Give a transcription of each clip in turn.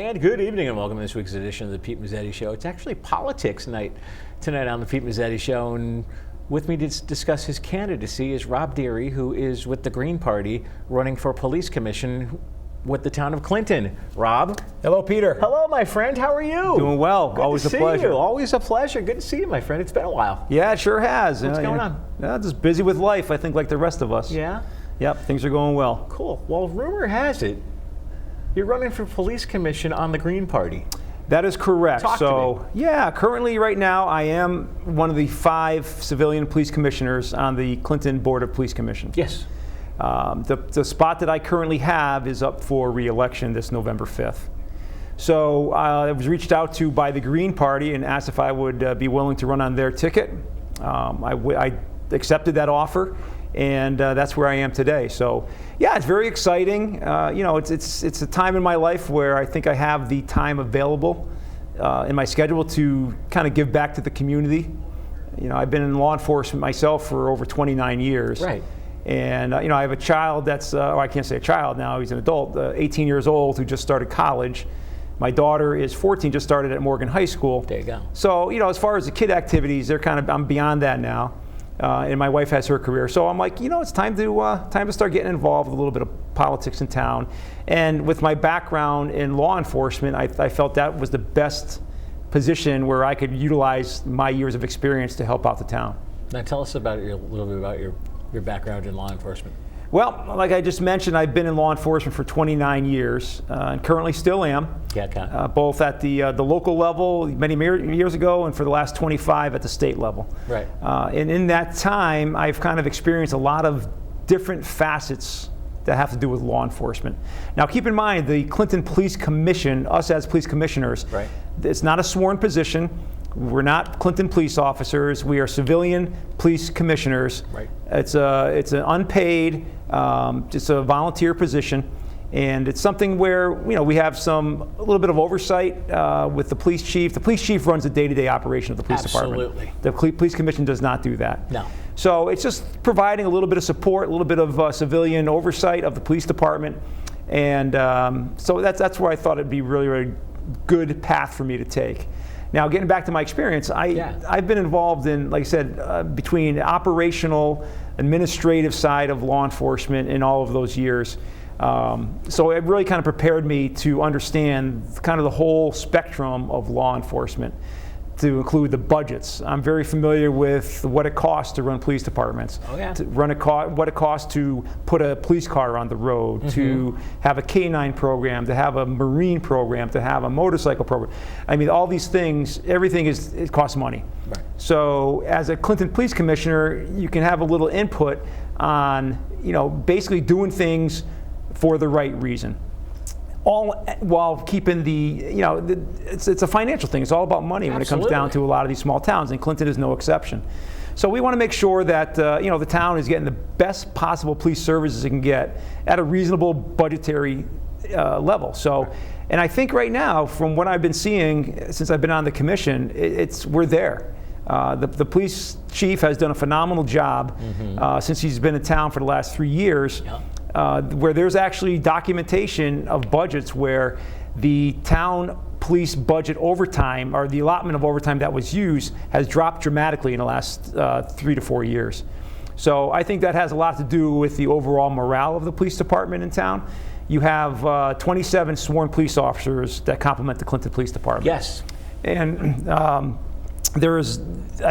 And good evening and welcome to this week's edition of the Pete Mezzetti Show. It's actually politics night tonight on the Pete Mezzetti Show, and with me to discuss his candidacy is Rob Derry, who is with the Green Party running for police commission with the town of Clinton. Rob. Hello, Peter. Hello, my friend. How are you? Doing well. Good Always to a see pleasure. You. Always a pleasure. Good to see you, my friend. It's been a while. Yeah, it sure has. What's going on? Yeah, just busy with life, I think, like the rest of us. Yeah? Yep, things are going well. Cool. Well, rumor has it you're running for police commission on the Green Party. That is correct. Talk to me. Yeah, currently right now I am one of the 5 civilian police commissioners on the Clinton Board of Police Commission. Yes. The spot that I currently have is up for re-election this November 5th. So I was reached out to by the Green Party and asked if I would be willing to run on their ticket. I accepted that offer, and that's where I am today. So yeah, it's very exciting. It's a time in my life where I think I have the time available in my schedule to kind of give back to the community. You know, I've been in law enforcement myself for over 29 years. Right. And I have a child that's, I can't say a child now, he's an adult, 18 years old, who just started college. My daughter is 14, just started at Morgan High School. There you go. So, as far as the kid activities, I'm beyond that now. And my wife has her career. So I'm like, it's time to start getting involved with a little bit of politics in town. And with my background in law enforcement, I felt that was the best position where I could utilize my years of experience to help out the town. Now tell us a little bit about your background in law enforcement. Well, like I just mentioned, I've been in law enforcement for 29 years and currently still am. Yeah, okay. Both at the local level many years ago and for the last 25 at the state level. Right. And in that time, I've kind of experienced a lot of different facets that have to do with law enforcement. Now, keep in mind, the Clinton Police Commission, us as police commissioners, right. It's not a sworn position. We're not Clinton police officers. We are civilian police commissioners. Right. It's an unpaid, just a volunteer position, and it's something where we have a little bit of oversight with the police chief. The police chief runs the day-to-day operation of the police department. Absolutely. The police commission does not do that. No. So it's just providing a little bit of support, a little bit of civilian oversight of the police department, and so that's where I thought it'd be really, really good path for me to take. Now, getting back to my experience, I've been involved in, like I said, between operational, administrative side of law enforcement in all of those years. So it really kind of prepared me to understand kind of the whole spectrum of law enforcement, to include the budgets. I'm very familiar with what it costs to run police departments, what it costs to put a police car on the road, to have a K-9 program, to have a Marine program, to have a motorcycle program. I mean, all these things, it costs money. Right. So as a Clinton Police Commissioner, you can have a little input on, basically doing things for the right reason. All while keeping it's a financial thing. It's all about money when it comes down to a lot of these small towns, and Clinton is no exception. So we want to make sure that the town is getting the best possible police services it can get at a reasonable budgetary level. So, and I think right now, from what I've been seeing since I've been on the commission, we're there. The police chief has done a phenomenal job since he's been in town for the last 3 years. Yeah. Where there's actually documentation of budgets where the town police budget overtime, or the allotment of overtime that was used, has dropped dramatically in the last 3 to 4 years. So I think that has a lot to do with the overall morale of the police department in town. You have 27 sworn police officers that complement the Clinton Police Department. Yes. And I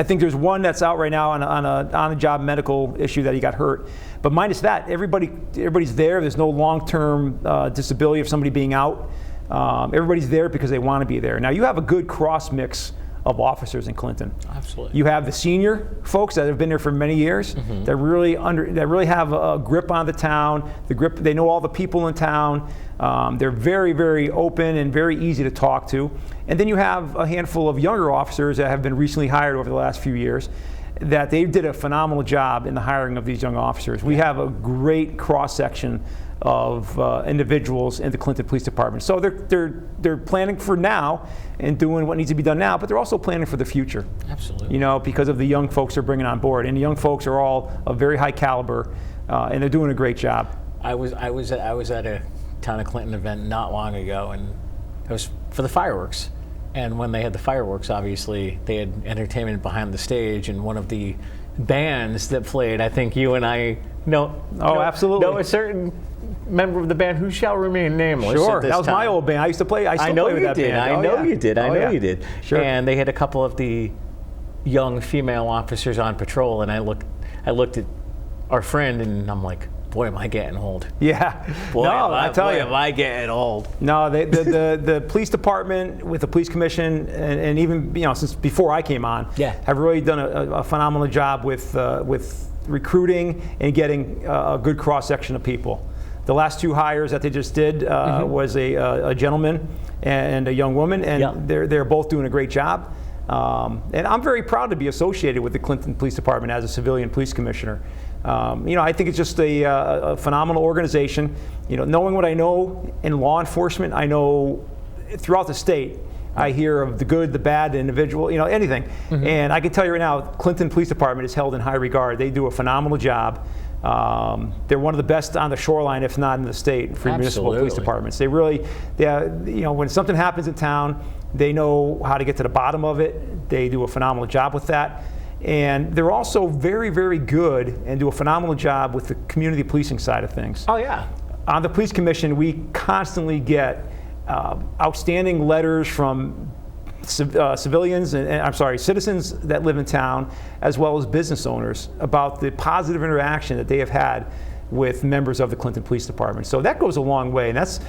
think there's one that's out right now on a job medical issue that he got hurt. But minus that, everybody's there. There's no long-term disability of somebody being out. Everybody's there because they want to be there. Now, you have a good cross mix of officers in Clinton. Absolutely. You have the senior folks that have been there for many years, that really have a grip on the town. They know all the people in town. They're very, very open and very easy to talk to. And then you have a handful of younger officers that have been recently hired over the last few years, that they did a phenomenal job in the hiring of these young officers. We have a great cross-section of individuals in the Clinton Police Department. So they're planning for now and doing what needs to be done now, but they're also planning for the future. Absolutely. Because of the young folks they're bringing on board, and the young folks are all of very high caliber, and they're doing a great job. I was at a town of Clinton event not long ago, and It was for the fireworks. And when they had the fireworks, obviously, they had entertainment behind the stage, and one of the bands that played, I think you and I absolutely. know a certain member of the band who shall remain nameless. Sure, at this that was time. my old band. I used to play. I still play with that band. I know you did. I know you did. Sure. And they had a couple of the young female officers on patrol, and I looked at our friend, and I'm like, boy, am I getting old. Yeah. Boy, am I getting old. No, the police department with the police commission, and even since before I came on, have really done a phenomenal job with recruiting and getting a good cross section of people. The last 2 hires that they just did was a gentleman and a young woman, and they're both doing a great job. And I'm very proud to be associated with the Clinton Police Department as a civilian police commissioner. I think it's just a phenomenal organization. Knowing what I know in law enforcement, I know throughout the state, I hear of the good, the bad, the individual, anything. And I can tell you right now, Clinton Police Department is held in high regard. They do a phenomenal job. They're one of the best on the shoreline, if not in the state, for municipal police departments. They really, when something happens in town, they know how to get to the bottom of it. They do a phenomenal job with that. And they're also very, very good and do a phenomenal job with the community policing side of things. Oh, yeah. On the police commission, we constantly get outstanding letters from civilians and citizens that live in town, as well as business owners, about the positive interaction that they have had with members of the Clinton Police Department. So that goes a long way, and that's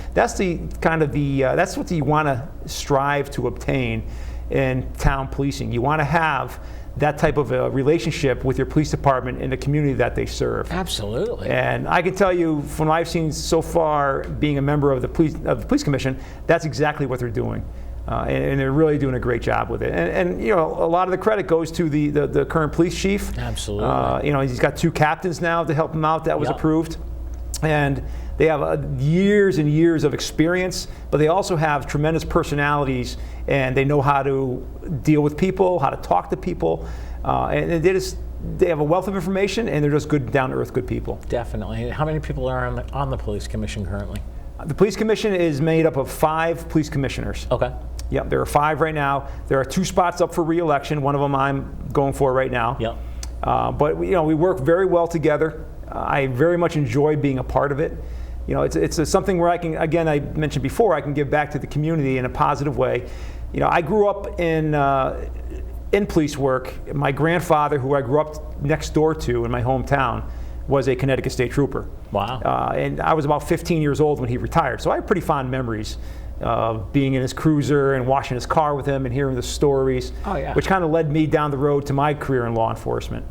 what you want to strive to obtain in town policing. You want to have that type of a relationship with your police department in the community that they serve. Absolutely. And I can tell you, from what I've seen so far, being a member of the police commission, that's exactly what they're doing. And they're really doing a great job with it. And a lot of the credit goes to the current police chief. Absolutely. He's got 2 captains now to help him out. That was approved. And they have years and years of experience, but they also have tremendous personalities, and they know how to deal with people, how to talk to people, and they have a wealth of information, and they're just good, down-to-earth, good people. Definitely. How many people are on the police commission currently? The police commission is made up of 5 police commissioners. Okay. Yep, there are 5 right now. There are 2 spots up for re-election. One of them I'm going for right now. Yep. But we work very well together. I very much enjoy being a part of it. It's something where I can, again, I mentioned before, I can give back to the community in a positive way. I grew up in police work. My grandfather, who I grew up next door to in my hometown, was a Connecticut State Trooper. Wow. And I was about 15 years old when he retired, so I have pretty fond memories of being in his cruiser and washing his car with him and hearing the stories, which kind of led me down the road to my career in law enforcement.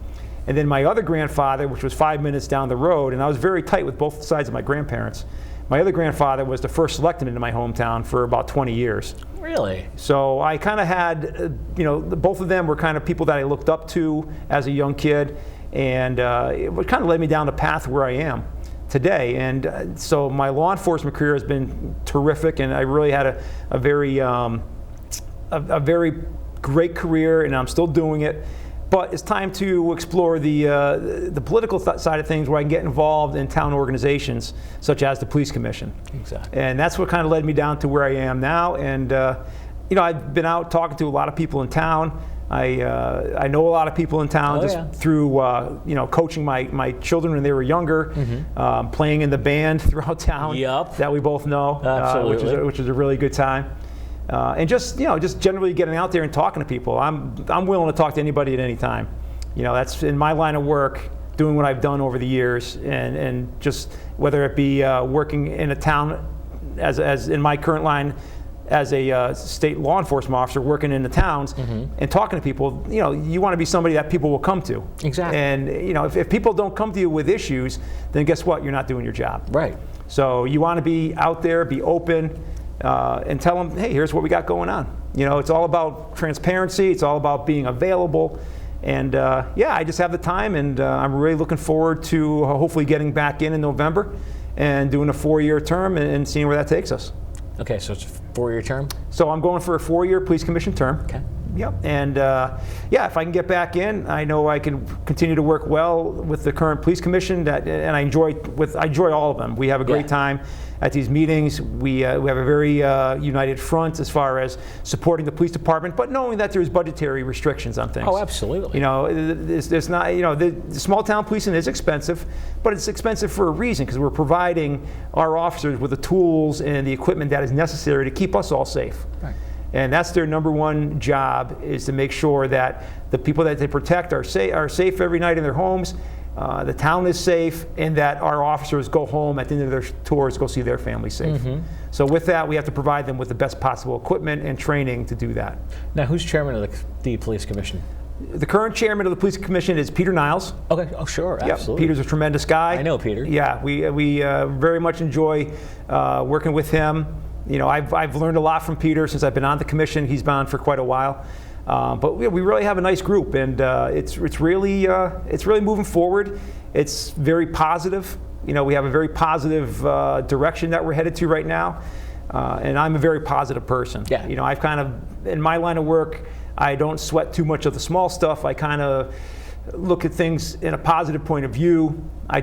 And then my other grandfather, which was 5 minutes down the road, and I was very tight with both sides of my grandparents. My other grandfather was the first selectman in my hometown for about 20 years. Really? So I kind of had, both of them were kind of people that I looked up to as a young kid, and it kind of led me down the path where I am today. And so my law enforcement career has been terrific, and I really had a very great career, and I'm still doing it. But it's time to explore the political side of things, where I can get involved in town organizations such as the police commission. Exactly. And that's what kind of led me down to where I am now. And I've been out talking to a lot of people in town. I know a lot of people in town through coaching my children when they were younger, playing in the band throughout town that we both know, which is a really good time. And just generally getting out there and talking to people. I'm willing to talk to anybody at any time. That's in my line of work, doing what I've done over the years, and just whether it be working in a town as in my current line as a state law enforcement officer, working in the towns and talking to people. You want to be somebody that people will come to. Exactly. And if people don't come to you with issues, then guess what? You're not doing your job. Right. So you want to be out there, be open. And tell them, hey, here's what we got going on. It's all about transparency. It's all about being available. And I just have the time, and I'm really looking forward to hopefully getting back in November and doing a 4-year term and seeing where that takes us. Okay, so it's a 4-year term? So I'm going for a 4-year police commission term. Okay. Yep. And yeah, if I can get back in, I know I can continue to work well with the current police commission. And I enjoy all of them. We have a great time at these meetings. We have a very united front as far as supporting the police department, but knowing that there's budgetary restrictions on things. Oh, absolutely. You know, there's not. You know, the small town policing is expensive, but it's expensive for a reason, because we're providing our officers with the tools and the equipment that is necessary to keep us all safe. Right. And that's their number one job, is to make sure that the people that they protect are safe every night in their homes, the town is safe, and that our officers go home at the end of their tours, go see their family safe. So with that, we have to provide them with the best possible equipment and training to do that. Now, who's chairman of the police commission? The current chairman of the police commission is Peter Niles. Okay. Oh, sure. Absolutely. Peter's a tremendous guy. I know Peter. Yeah, we very much enjoy working with him. You know, I've learned a lot from Peter since I've been on the commission. He's been on for quite a while, but we really have a nice group, and it's really moving forward. It's very positive. You know, we have a very positive direction that we're headed to right now, and I'm a very positive person. Yeah. You know, I've kind of, in my line of work, I don't sweat too much of the small stuff. I kind of look at things in a positive point of view. I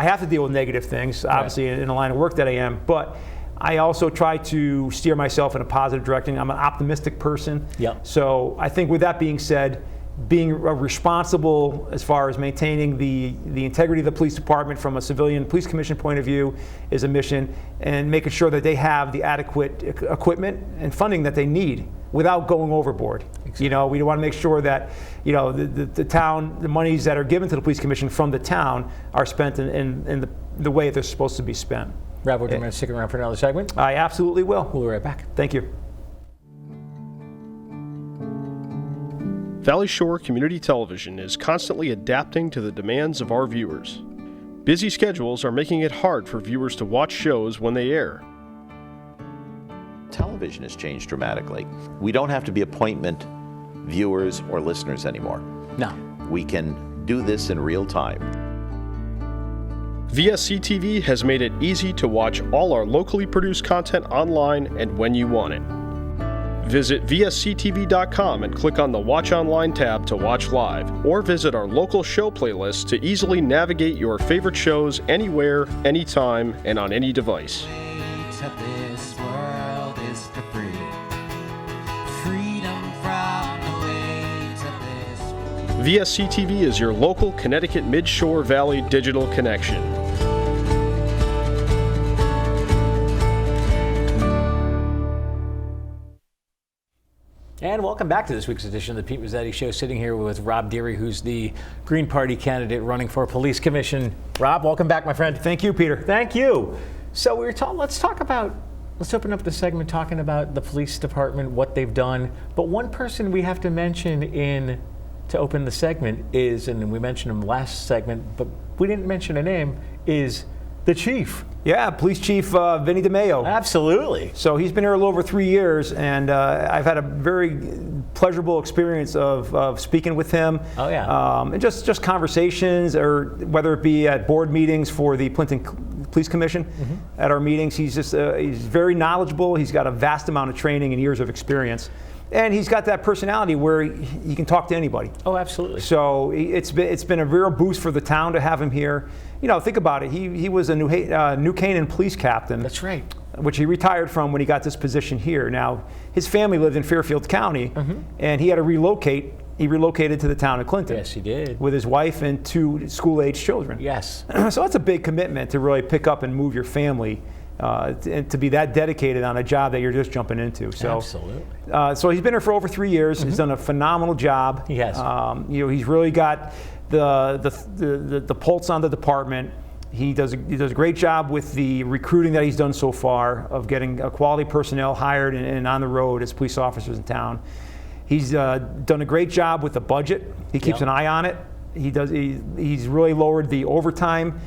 have to deal with negative things, obviously, in the line of work that I am, but I also try to steer myself in a positive direction. I'm an optimistic person. Yep. So I think with that being said, being responsible as far as maintaining the integrity of the police department from a civilian police commission point of view is a mission, and making sure that they have the adequate equipment and funding that they need without going overboard. Exactly. You know, we want to make sure that, you know, the town, the monies that are given to the police commission from the town are spent in the way they're supposed to be spent. Rob, would you mind sticking around for another segment? I absolutely will. We'll be right back. Thank you. Valley Shore Community Television is constantly adapting to the demands of our viewers. Busy schedules are making it hard for viewers to watch shows when they air. Television has changed dramatically. We don't have to be appointment viewers or listeners anymore. No. We can do this in real time. VSC TV has made it easy to watch all our locally produced content online and when you want it. Visit vsctv.com and click on the Watch Online tab to watch live, or visit our local show playlist to easily navigate your favorite shows anywhere, anytime, and on any device. VSC TV is your local Connecticut Mid-Shore Valley digital connection. And welcome back to this week's edition of the Pete Mezzetti Show. Sitting here with Rob Derry, who's the Green Party candidate running for Police Commission. Rob, welcome back, my friend. Thank you, Peter. Thank you. So we were let's open up the segment talking about the police department, what they've done. But one person we have to mention to open the segment is, and we mentioned him last segment, but we didn't mention a name, is the chief. Yeah, Police Chief Vinny DeMayo. Absolutely. So he's been here a little over 3 years, and I've had a very pleasurable experience of speaking with him. Oh, yeah. And just conversations, or whether it be at board meetings for the Plimpton Police Commission. At our meetings, he's very knowledgeable. He's got a vast amount of training and years of experience. And he's got that personality where he can talk to anybody. Oh, absolutely. So it's been a real boost for the town to have him here. You know, think about it. He was a New Canaan police captain. That's right. Which he retired from when he got this position here. Now, his family lived in Fairfield County, and he had to relocate. He relocated to the town of Clinton. Yes, he did. With his wife and 2 school-age children. Yes. So that's a big commitment to really pick up and move your family. And to be that dedicated on a job that you're just jumping into. So, absolutely. So he's been here for over 3 years. He's done a phenomenal job. He has. You know, he's really got the pulse on the department. He does a great job with the recruiting that he's done so far of getting quality personnel hired and on the road as police officers in town. He's done a great job with the budget. He keeps an eye on it. He's really lowered the overtime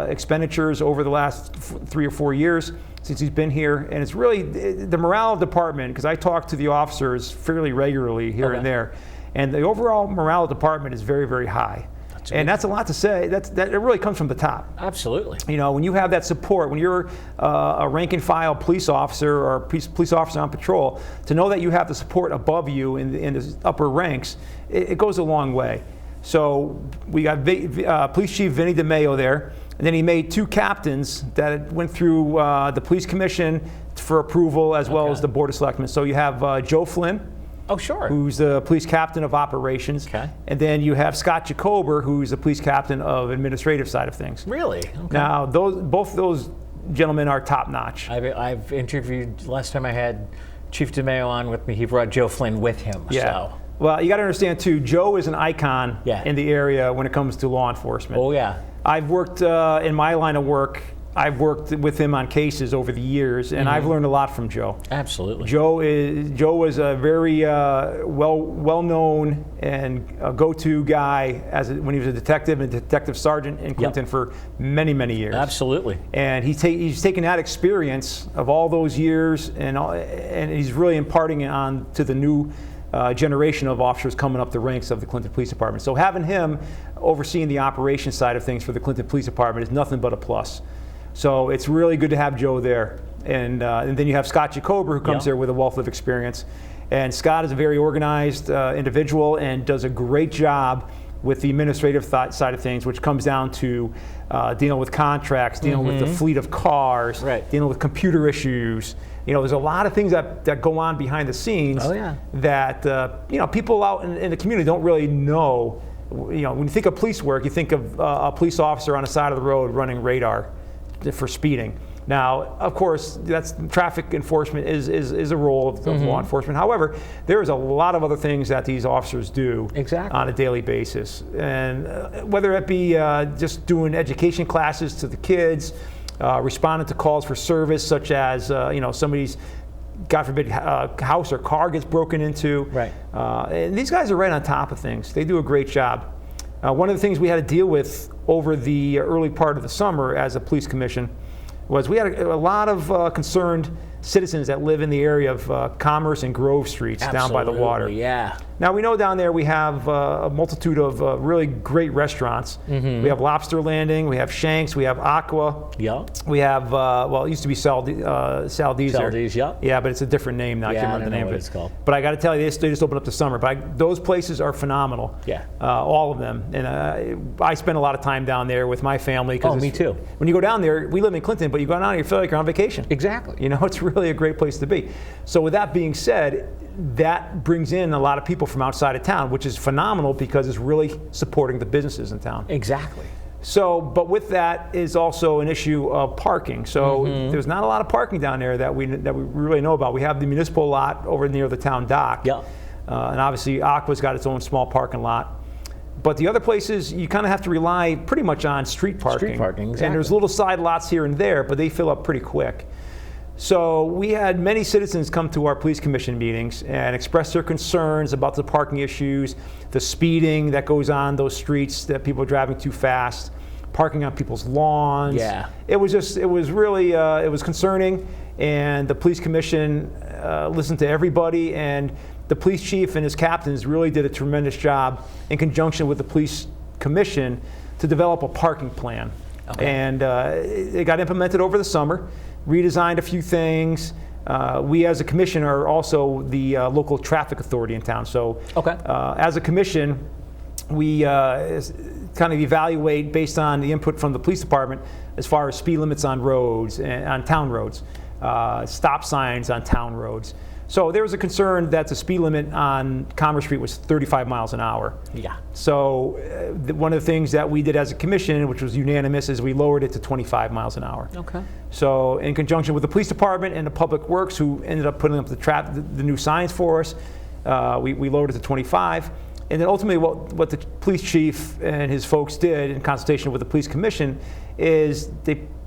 expenditures over the last 3 or 4 years since he's been here, and it's really the morale of the department, because I talk to the officers fairly regularly here and there, and the overall morale of the department is very, very high. And that's a lot to say. That it really comes from the top. Absolutely. You know, when you have that support, when you're a rank and file police officer or police officer on patrol, to know that you have the support above you in the upper ranks, it goes a long way. So we got Police Chief Vinny DeMayo there, and then he made 2 captains that went through the Police Commission for approval, as well as the Board of Selectmen. So you have Joe Flynn. Oh, sure. Who's the police captain of operations. Okay. And then you have Scott Jacober, who's the police captain of administrative side of things. Really? Okay. Now, both those gentlemen are top notch. I've interviewed, last time I had Chief DeMayo on with me, he brought Joe Flynn with him. Yeah. So. Well, you got to understand too, Joe is an icon in the area when it comes to law enforcement. Oh, yeah. I've worked in my line of work. I've worked with him on cases over the years, and I've learned a lot from Joe. Absolutely. Joe was a very well-known and a go-to guy when he was a detective and detective sergeant in Clinton for many, many years. Absolutely. And he's taken that experience of all those years, and he's really imparting it on to the new generation of officers coming up the ranks of the Clinton Police Department. So having him overseeing the operations side of things for the Clinton Police Department is nothing but a plus. So it's really good to have Joe there. And then you have Scott Jacober, who comes there with a wealth of experience. And Scott is a very organized individual and does a great job with the administrative side of things, which comes down to dealing with contracts, dealing with the fleet of cars, dealing with computer issues. You know, there's a lot of things that go on behind the scenes that people out in the community don't really know. You know, when you think of police work, you think of a police officer on the side of the road running radar for speeding. Now, of course, that's traffic enforcement is a role of law enforcement. However, there is a lot of other things that these officers do on a daily basis, and whether it be just doing education classes to the kids, responding to calls for service, such as somebody's, God forbid, house or car gets broken into. Right. And these guys are right on top of things. They do a great job. One of the things we had to deal with over the early part of the summer as a police commission was we had a lot of concerned citizens that live in the area of Commerce and Grove Streets down by the water. Yeah. Now, we know down there we have a multitude of really great restaurants. We have Lobster Landing, we have Shanks, we have Aqua. Yeah. We have, it used to be Saldi's. Saldi's, yeah. Yeah, but it's a different name now. I can't remember the name of it. It's called. But I got to tell you, they just opened up this summer. But those places are phenomenal. Yeah. All of them. And I spend a lot of time down there with my family. Oh, me too. When you go down there, we live in Clinton, but you go down there, you feel like you're on vacation. Exactly. You know, it's really a great place to be. So with that being said, that brings in a lot of people from outside of town, which is phenomenal because it's really supporting the businesses in town. Exactly. So, but with that is also an issue of parking. So there's not a lot of parking down there that we really know about. We have the municipal lot over near the town dock. Yeah. And obviously Aqua's got its own small parking lot. But the other places, you kind of have to rely pretty much on street parking. Street parking, exactly. And there's little side lots here and there, but they fill up pretty quick. So we had many citizens come to our police commission meetings and express their concerns about the parking issues, the speeding that goes on those streets, that people are driving too fast, parking on people's lawns. Yeah. It was concerning, and the police commission listened to everybody, and the police chief and his captains really did a tremendous job in conjunction with the police commission to develop a parking plan. Okay. And it got implemented over the summer. Redesigned a few things. We as a commission are also the local traffic authority in town. So as a commission, we kind of evaluate based on the input from the police department as far as speed limits on roads, on town roads, stop signs on town roads. So there was a concern that the speed limit on Commerce Street was 35 miles an hour. Yeah. So one of the things that we did as a commission, which was unanimous, is we lowered it to 25 miles an hour. Okay. So in conjunction with the police department and the public works, who ended up putting up the new signs for us, we lowered it to 25. And then ultimately what the police chief and his folks did in consultation with the police commission is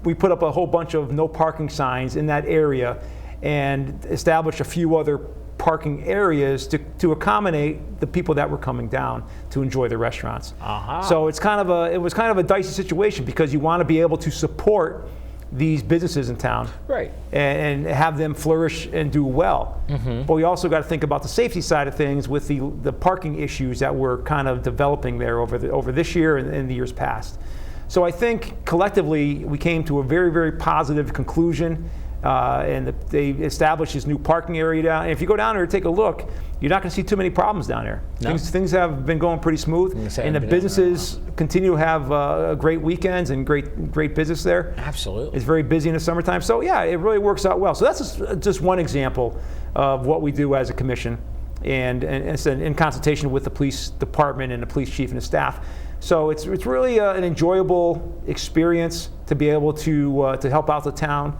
we put up a whole bunch of no parking signs in that area and establish a few other parking areas to accommodate the people that were coming down to enjoy the restaurants. So it was kind of a dicey situation because you want to be able to support these businesses in town, Right. and have them flourish and do well. But we also got to think about the safety side of things with the parking issues that were kind of developing there over this year and the years past. So I think collectively we came to a very, very positive conclusion, and they established this new parking area down. And if you go down there and take a look, you're not going to see too many problems down there. No. Things have been going pretty smooth, and the businesses continue to have great weekends and great business there. Absolutely. It's very busy in the summertime. So yeah, it really works out well. So that's just one example of what we do as a commission, and it's in consultation with the police department and the police chief and the staff. So it's really an enjoyable experience to be able to help out the town.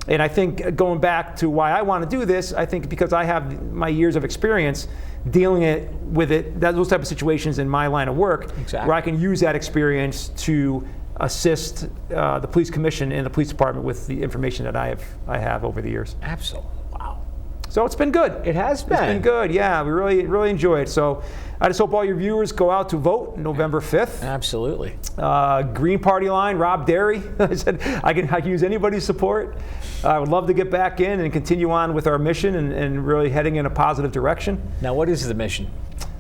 And I think going back to why I want to do this, I think because I have my years of experience dealing with those type of situations in my line of work, Exactly. where I can use that experience to assist the police commission and the police department with the information that I have over the years. Absolutely. Wow. So it's been good. It has been. It's been good. Yeah, we really enjoy it. So I just hope all your viewers go out to vote November 5th. Absolutely. Green Party line, Rob Derry. I said I can use anybody's support. I would love to get back in and continue on with our mission and really heading in a positive direction. Now, what is the mission?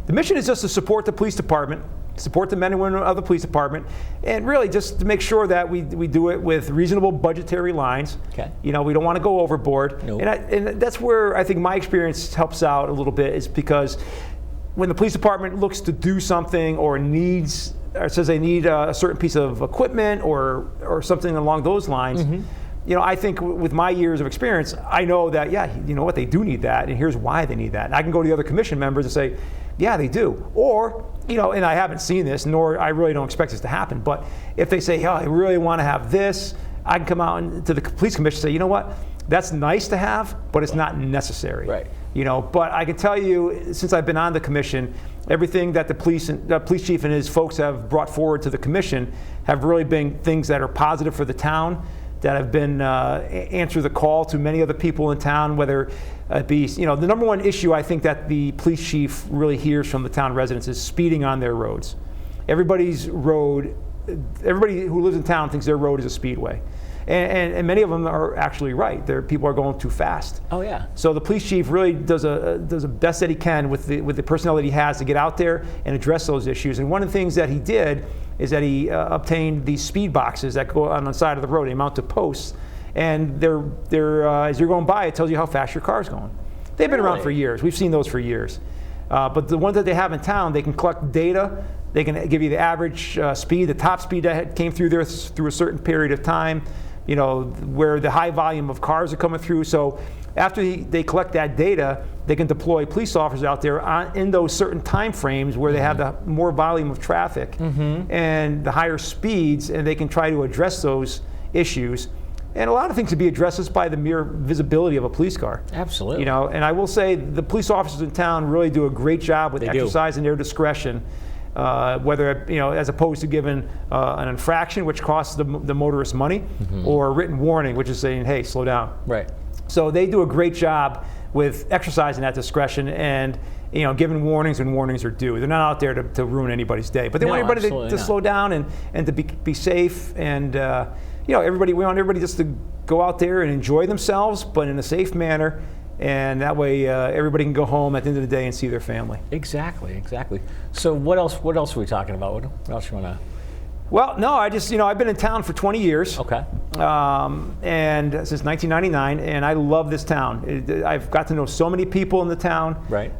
The mission is just to support the police department, support the men and women of the police department, and really just to make sure that we do it with reasonable budgetary lines. Okay. You know, we don't want to go overboard. Nope. And that's where I think my experience helps out a little bit, is because when the police department looks to do something or says they need a certain piece of equipment or something along those lines, you know, I think with my years of experience, I know that, yeah, you know what, they do need that, and here's why they need that. And I can go to the other commission members and say, yeah, they do. Or, you know, and I haven't seen this, nor I really don't expect this to happen, but if they say, oh, I really want to have this, I can come out to the police commission and say, you know what, that's nice to have, but it's not necessary. Right. You know, but I can tell you, since I've been on the commission, everything that the police chief and his folks have brought forward to the commission have really been things that are positive for the town, that have been answer the call to many other people in town, whether it be, you know, the number one issue I think that the police chief really hears from the town residents is speeding on their roads. Everybody who lives in town thinks their road is a speedway. And many of them are actually right. People are going too fast. Oh, yeah. So the police chief really does a best that he can with the personnel that he has to get out there and address those issues. And one of the things that he did is that he obtained these speed boxes that go on the side of the road. They mount to posts, and they're as you're going by, it tells you how fast your car's going. They've been around for years. We've seen those for years. But the ones that they have in town, they can collect data. They can give you the average speed, the top speed that came through there through a certain period of time, you know, where the high volume of cars are coming through. So after they collect that data, they can deploy police officers out there in those certain time frames where they have the more volume of traffic and the higher speeds, and they can try to address those issues. And a lot of things can be addressed just by the mere visibility of a police car. Absolutely. You know, and I will say the police officers in town really do a great job with exercising their discretion. Whether, you know, as opposed to giving an infraction, which costs the motorist money, or a written warning, which is saying, hey, slow down. Right. So they do a great job with exercising that discretion and, you know, giving warnings when warnings are due. They're not out there to ruin anybody's day, but they want everybody to slow down and to be safe. And, you know, we want everybody just to go out there and enjoy themselves, but in a safe manner. And that way, everybody can go home at the end of the day and see their family. Exactly. So what else are we talking about? What else you want to? Well, no, I've been in town for 20 years. Okay. And since 1999, and I love this town. I've got to know so many people in the town. Right.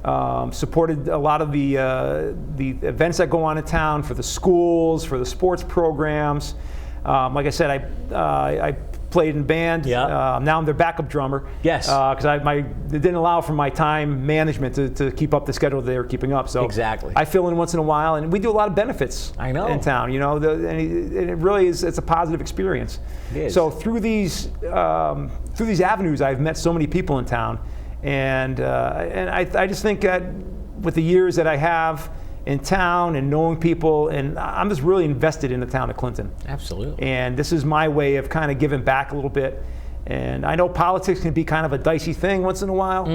Supported a lot of the events that go on in town, for the schools, for the sports programs. Like I said, I played in band. Yeah. Now I'm their backup drummer. Yes. Because it didn't allow for my time management to keep up the schedule they were keeping up. So exactly. I fill in once in a while, and we do a lot of benefits. I know. In town, you know, and it really is. It's a positive experience. It is. So through these avenues, I've met so many people in town, and I just think that with the years that I have in town and knowing people, and I'm just really invested in the town of Clinton. Absolutely. And this is my way of kind of giving back a little bit. And I know politics can be kind of a dicey thing once in a while.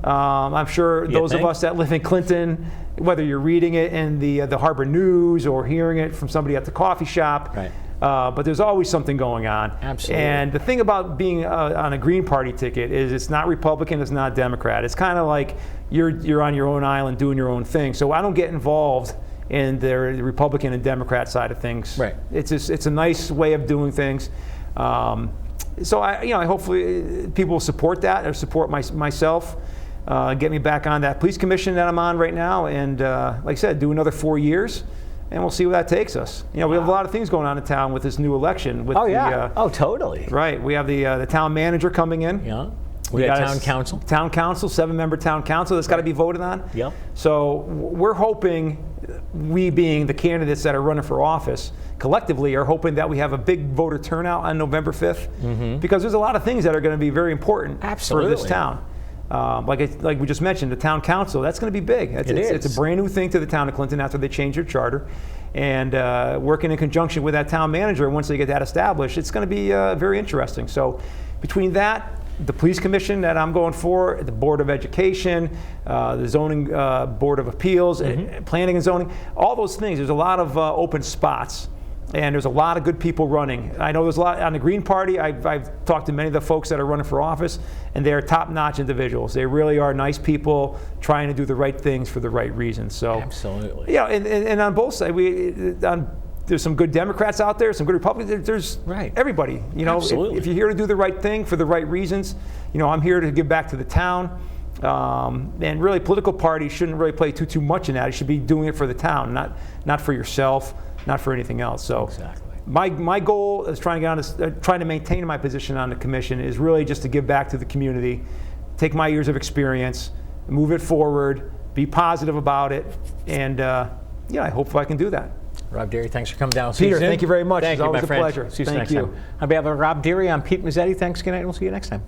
I'm sure those of us that live in Clinton, whether you're reading it in the Harbor News or hearing it from somebody at the coffee shop, right. but there's always something going on. Absolutely. And the thing about being on a Green Party ticket is it's not Republican, it's not Democrat. It's kind of like you're on your own island doing your own thing. So I don't get involved in the Republican and Democrat side of things. Right. It's a nice way of doing things. So I hopefully people will support that or support myself. Get me back on that police commission that I'm on right now, and like I said, do another 4 years, and we'll see where that takes us. We have a lot of things going on in town with this new election. With Totally. Right, we have the town manager coming in. Yeah. We got town council. Town council, 7-member town council that's got to be voted on. Yep. So we're hoping, we being the candidates that are running for office, collectively are hoping that we have a big voter turnout on November 5th, because there's a lot of things that are going to be very important for this town. Like we just mentioned, the town council, that's going to be big. It's a brand new thing to the town of Clinton after they changed their charter. And working in conjunction with that town manager, once they get that established, it's going to be very interesting. So between that, the police commission that I'm going for, the Board of Education, the zoning Board of Appeals, planning and zoning, all those things, there's a lot of open spots. And there's a lot of good people running. I know there's a lot on the Green Party. I've talked to many of the folks that are running for office, and they're top-notch individuals. They really are nice people trying to do the right things for the right reasons. So absolutely. Yeah, and on both sides, there's some good Democrats out there, some good Republicans. There's everybody. Absolutely. If you're here to do the right thing for the right reasons, I'm here to give back to the town. And really, political parties shouldn't really play too much in that. You should be doing it for the town, not for yourself, not for anything else. So exactly. My goal is trying to maintain my position on the commission is really just to give back to the community, take my years of experience, move it forward, be positive about it, and I hope I can do that. Rob Derry, thanks for coming down. Peter, thank you very much. Thank It's you, always my a friend. pleasure. See you Thank next you. time. On behalf of Rob Derry, I'm Pete Mezzetti. Thanks, good night, and we'll see you next time.